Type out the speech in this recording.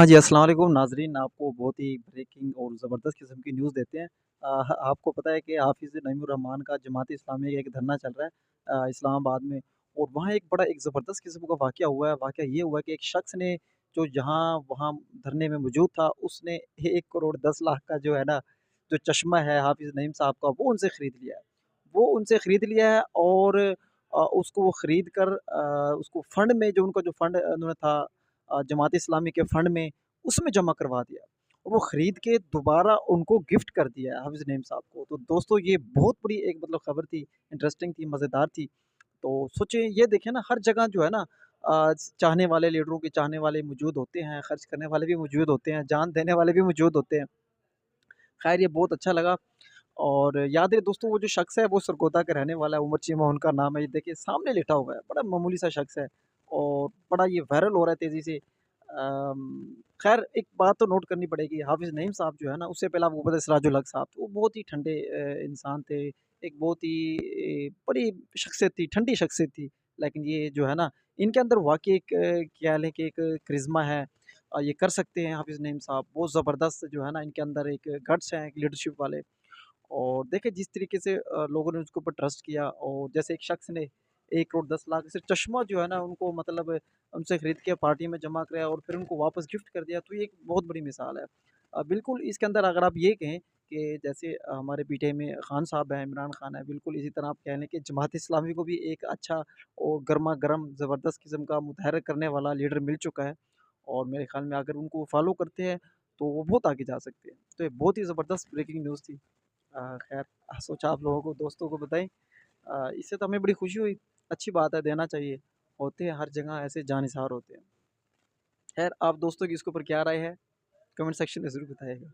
हाँ जी, अस्सलाम वालेकुम नाज़रीन, आपको बहुत ही ब्रेकिंग और ज़बरदस्त किस्म की न्यूज़ देते हैं। आपको पता है कि हाफ़िज़ नईमुर रहमान का जमात इस्लामी का एक धरना चल रहा है इस्लामाबाद में, और वहाँ एक बड़ा एक ज़बरदस्त किस्म का वाक़या हुआ है। वाक़या ये हुआ कि एक शख़्स ने जो जहाँ वहाँ धरने में मौजूद था, उसने 1 करोड़ 10 लाख का जो है ना, जो चश्मा है हाफ़िज़ नईम साहब का, वो उनसे खरीद लिया है। वो उनसे खरीद लिया है और उसको वो खरीद कर उसको फ़ंड में, जो उनका जो फ़ंड उन्होंने था जमात इस्लामी के फ़ंड में, उसमें जमा करवा दिया। और वो खरीद के दोबारा उनको गिफ्ट कर दिया है हाफ़िज़ नईम साहब को। तो दोस्तों, ये बहुत बड़ी एक मतलब खबर थी, इंटरेस्टिंग थी, मज़ेदार थी। तो सोचिए, ये देखिए ना, हर जगह जो है ना चाहने वाले, लीडरों के चाहने वाले मौजूद होते हैं, खर्च करने वाले भी मौजूद होते हैं, जान देने वाले भी मौजूद होते हैं। ख़ैर, ये बहुत अच्छा लगा। और याद है दोस्तों, वो जो शख़्स है वो सरगोदा का रहने वाला है, उमर चीमा उनका नाम है। ये देखिए सामने लेटा हुआ है, बड़ा मामूली सा शख़्स है और बड़ा ये वायरल हो रहा है तेज़ी से। ख़ैर, एक बात तो नोट करनी पड़ेगी, हाफ़िज़ नईम साहब जो है ना, उससे पहले आपको पता है सिराजुल हक साहब, तो वो बहुत ही ठंडे इंसान थे। एक बहुत ही बड़ी शख़्सियत थी, ठंडी शख़्सियत थी। लेकिन ये जो है ना, इनके अंदर वाक़ई एक क्या लें कि एक करिश्मा है। ये कर सकते हैं हाफ़िज़ नईम साहब, बहुत ज़बरदस्त जो है ना, इनके अंदर एक गट्स हैं, एक लीडरशिप वाले। और देखिए जिस तरीके से लोगों ने उसके ऊपर ट्रस्ट किया, और जैसे एक शख्स ने 1 करोड़ 10 लाख सिर्फ़ चश्मा जो है ना, उनको मतलब उनसे खरीद के पार्टी में जमा कराया और फिर उनको वापस गिफ्ट कर दिया, तो ये एक बहुत बड़ी मिसाल है। बिल्कुल इसके अंदर अगर आप ये कहें कि जैसे हमारे पीटीआई में खान साहब हैं, इमरान खान है, बिल्कुल इसी तरह आप कह लें कि जमात इस्लामी को भी एक अच्छा और गरमा-गरम ज़बरदस्त किस्म का मुतहर्रिक करने वाला लीडर मिल चुका है। और मेरे ख़्याल में अगर उनको फ़ॉलो करते हैं, तो वो बहुत आगे जा सकते हैं। तो ये बहुत ही ज़बरदस्त ब्रेकिंग न्यूज़ थी। खैर, सोचा आप लोगों को, दोस्तों को बताएँ। इससे तो हमें बड़ी खुशी हुई। अच्छी बात है, देना चाहिए। होते हैं हर जगह ऐसे जानिसार होते हैं। खैर, आप दोस्तों की इसके ऊपर क्या राय है? कमेंट सेक्शन में ज़रूर बताइएगा।